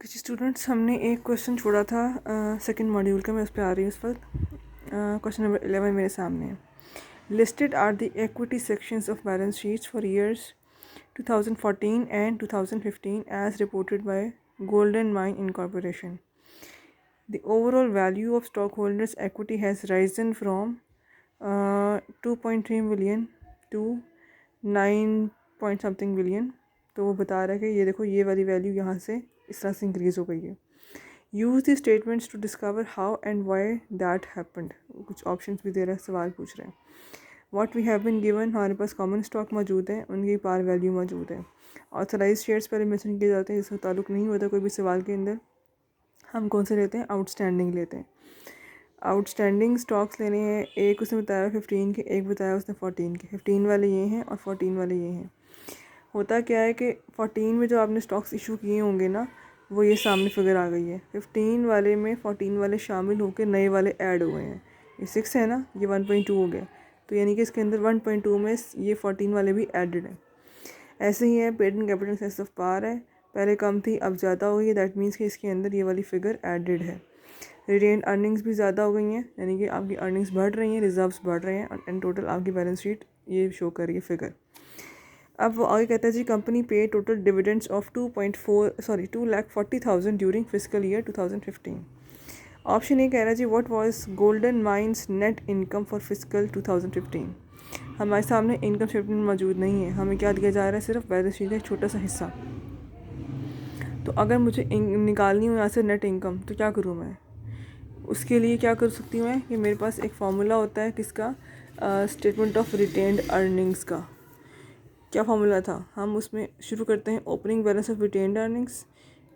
कुछ स्टूडेंट्स हमने एक क्वेश्चन छोड़ा था सेकंड मॉड्यूल का, मैं उस पर आ रही हूँ इस वक्त। क्वेश्चन नंबर 11 मेरे सामने है। Listed are the equity sections of balance sheets for years 2014 and 2015 as reported by Golden Mine Incorporation. The overall value of stock holders equity has risen from 2.3 billion to 9 point something billion. तो वो बता रहा है कि ये देखो, ये वाली वैल्यू यहाँ से इस तरह से इंक्रीज़ हो गई है। Use the statements to discover how and why that happened. कुछ ऑप्शंस भी दे रहा है, सवाल पूछ रहे हैं। What we have been given, हमारे पास कॉमन स्टॉक मौजूद है, उनकी पार वैल्यू मौजूद है। ऑथराइज शेयर्स पहले मेंशन किए जाते हैं, इसका ताल्लुक नहीं होता कोई भी सवाल के अंदर। हम कौन से लेते हैं? आउटस्टैंडिंग लेते हैं। आउटस्टैंडिंग स्टॉक्स लेने हैं। एक उसने बताया 15 के, एक बताया उसने 14 के। 15 वाले ये हैं और 14 वाले ये हैं। होता क्या है कि 14 में जो आपने स्टॉक्स इशू किए होंगे ना, वो ये सामने फिगर आ गई है। 15 वाले में 14 वाले शामिल होकर नए वाले ऐड हुए हैं। ये 6 है ना, ये 1.2 हो गया, तो यानी कि इसके अंदर 1.2 में ये 14 वाले भी एडेड हैं। ऐसे ही है, paid in capital excess of par है, पहले कम थी अब ज़्यादा हो गई, दैट मीन्स कि इसके अंदर ये वाली फिगर एडेड है। रिटेन अर्निंग्स भी ज़्यादा हो गई हैं, यानी कि आपकी अर्निंग्स बढ़ रही हैं, रिजर्व्स बढ़ रहे हैं, और इन टोटल आपकी बैलेंस शीट ये शो कर रही है फिगर। अब वो आगे कहता है जी, company pay total dividends of 2,40,000 during fiscal year 2015। Option A कह रहा है जी, what was golden mines net income for fiscal 2015। हमारे सामने इनकम स्टेटमेंट मौजूद नहीं है, हमें क्या दिया जा रहा है? सिर्फ बैलेंस शीट का एक छोटा सा हिस्सा। तो अगर मुझे निकालनी हो यहाँ से नेट इनकम, तो क्या करूँ मैं? उसके लिए क्या कर सकती हूँ मैं कि मेरे पास एक फार्मूला होता है किसका? स्टेटमेंट ऑफ रिटेन्ड अर्निंग्स का। क्या फार्मूला था? हम उसमें शुरू करते हैं opening balance of retained earnings,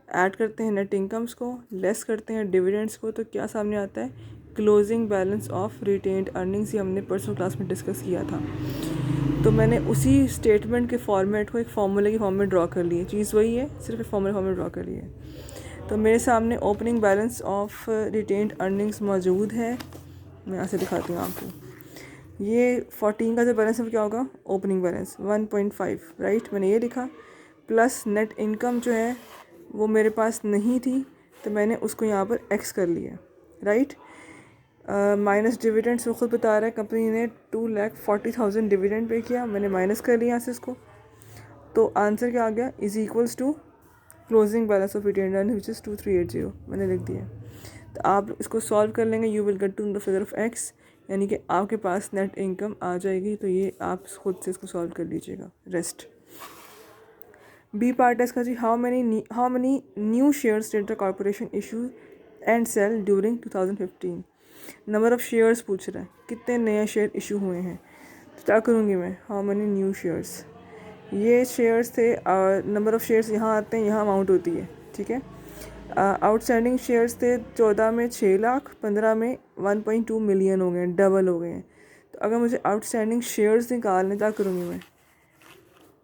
add करते हैं नेट इनकम्स को, लेस करते हैं डिविडेंड्स को, तो क्या सामने आता है? Closing balance of retained earnings. ये हमने परसों क्लास में डिस्कस किया था। तो मैंने उसी स्टेटमेंट के फॉर्मेट को एक फार्मूले की फॉर्म में ड्रॉ कर ली है। चीज़ वही है, सिर्फ एक फार्मूले फॉर्म में ड्रॉ कर ली है। तो मेरे सामने opening balance of retained earnings मौजूद है। मैं यहाँ से दिखाती हूँ आपको। ये 14 का जो बैलेंस है वो क्या होगा? ओपनिंग बैलेंस 1.5, राइट, मैंने ये लिखा। प्लस नेट इनकम जो है वो मेरे पास नहीं थी, तो मैंने उसको यहाँ पर एक्स कर लिया, राइट। माइनस डिविडेंड्स, वो खुद बता रहा है कंपनी ने 2,40,000 डिविडेंड पे किया, मैंने माइनस कर लिया यहाँ से इसको। तो आंसर क्या आ गया? Is equals to closing balance of retained earnings which is 2380, मैंने लिख दिया। तो आप इसको सॉल्व कर लेंगे, you will get to the figure of X, यानी कि आपके पास नेट इनकम आ जाएगी। तो ये आप खुद से इसको सॉल्व कर लीजिएगा। रेस्ट बी पार्ट है इसका जी, how many new shares did the corporation issue and sell during 2015। Number of shares पूछ रहा है, कितने नए शेयर इशू हुए हैं। तो क्या करूँगी मैं? हाउ मनी न्यू शेयर्स, ये शेयर्स थे, नंबर ऑफ़ शेयर्स यहाँ आते हैं, यहाँ अमाउंट होती है, ठीक है। आउटस्टैंडिंग शेयर्स थे 14 में 6 लाख, 15 में 1.2 मिलियन हो गए, डबल हो गए हैं। तो अगर मुझे आउटस्टैंडिंग शेयर्स निकालने, क्या करूँगी मैं?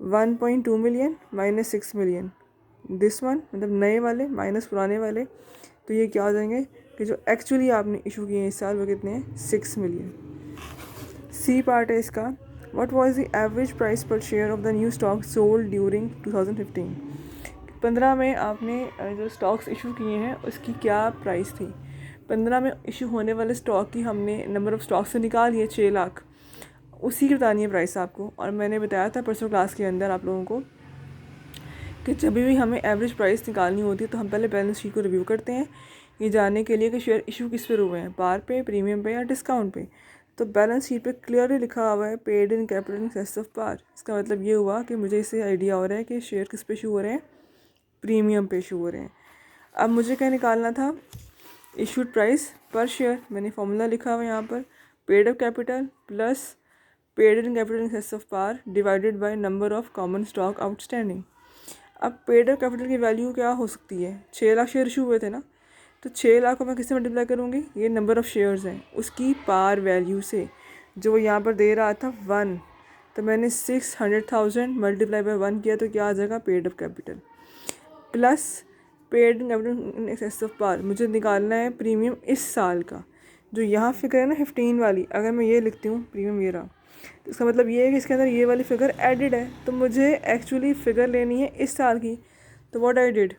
1.2 million minus 6 million, this one, मतलब नए वाले माइनस पुराने वाले, तो ये क्या हो जाएंगे कि जो एक्चुअली आपने इशू किए हैं इस साल वो कितने हैं? 6 मिलियन। सी पार्ट है इसका, what was the average price पर share of the new stock sold during 2015। 15 में आपने जो स्टॉक्स इशू किए हैं उसकी क्या प्राइस थी? 15 में इशू होने वाले स्टॉक की हमने नंबर ऑफ़ स्टॉक से निकाल लिए 6 लाख, उसी की बतानी है प्राइस आपको। और मैंने बताया था परसों क्लास के अंदर आप लोगों को कि जब भी हमें एवरेज प्राइस निकालनी होती है तो हम पहले बैलेंस शीट को रिव्यू करते हैं, ये जानने के लिए कि शेयर इशू किस पे हुए हैं, पार पे, प्रीमियम पे या डिस्काउंट पे। तो बैलेंस शीट पे क्लियरली लिखा हुआ है paid in capital in excess of par. इसका मतलब ये हुआ कि मुझे इससे आइडिया हो रहा है कि शेयर किस पे इशू हो रहे हैं? प्रीमियम पे इशू हो रहे हैं। अब मुझे क्या निकालना था? इशूड प्राइस पर शेयर। मैंने फॉर्मूला लिखा हुआ है यहाँ पर, paid up capital plus paid in capital in excess of par divided by number of common stock outstanding. अब पेड अप कैपिटल की वैल्यू क्या हो सकती है? 6 लाख शेयर इशू हुए थे ना, तो 6 लाख को मैं किससे मल्टीप्लाई करूँगी? ये नंबर ऑफ़ शेयर्स हैं उसकी पार वैल्यू से, जो यहाँ पर दे रहा था 1, तो मैंने 600,000 मल्टीप्लाई बाय 1 किया, तो क्या आ जाएगा? Paid up capital plus paid capital in excess of par. मुझे निकालना है प्रीमियम इस साल का, जो यहाँ फिगर है ना 15 वाली, अगर मैं ये लिखती हूँ प्रीमियम ये रहा, तो इसका मतलब ये है कि इसके अंदर ये वाली फ़िगर एडिड है। तो मुझे एक्चुअली फ़िगर लेनी है इस साल की। तो what I did,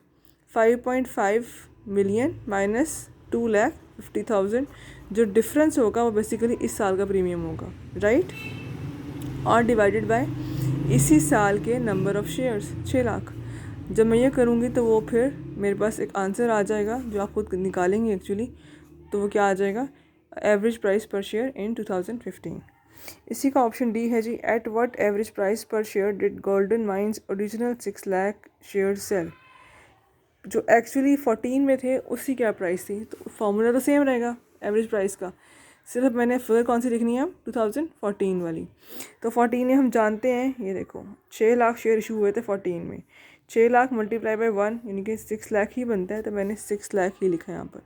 5.5 million minus 2,50,000, जो डिफरेंस होगा वो बेसिकली इस साल का प्रीमियम होगा, राइट, और डिवाइडेड बाय इसी साल के नंबर ऑफ़ शेयर्स 6 लाख। जब मैं ये करूँगी तो वो फिर मेरे पास एक आंसर आ जाएगा जो आप खुद निकालेंगे एक्चुअली। तो वो क्या आ जाएगा, एवरेज प्राइस पर शेयर इन 2015। इसी का ऑप्शन डी है जी, एट व्हाट एवरेज प्राइस पर share did Golden Mines original 6 lakh share sell. जो एक्चुअली 14 में थे उसकी क्या प्राइस थी, तो फॉर्मूला तो सेम रहेगा एवरेज प्राइस का, सिर्फ मैंने फिगर कौन सी लिखनी है, 2014 वाली। तो 14 में हम जानते हैं, ये देखो 6 लाख शेयर इशू हुए थे 14 में, 6 लाख मल्टीप्लाई बाय 1 यानी कि 6 लाख ही बनता है, तो मैंने 6 लाख ही लिखा है यहाँ पर।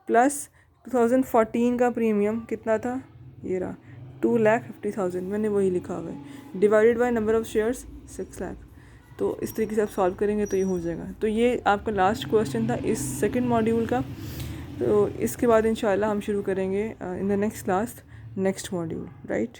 प्लस 2014 का प्रीमियम कितना था, ये रहा 2,50,000, मैंने वही लिखा हुआ है, divided by number of shares 6 lakh. तो इस तरीके से आप सॉल्व करेंगे तो ये हो जाएगा। तो ये आपका लास्ट क्वेश्चन था इस सेकंड मॉड्यूल का। तो इसके बाद इंशाल्लाह हम शुरू करेंगे in the next class next module, right.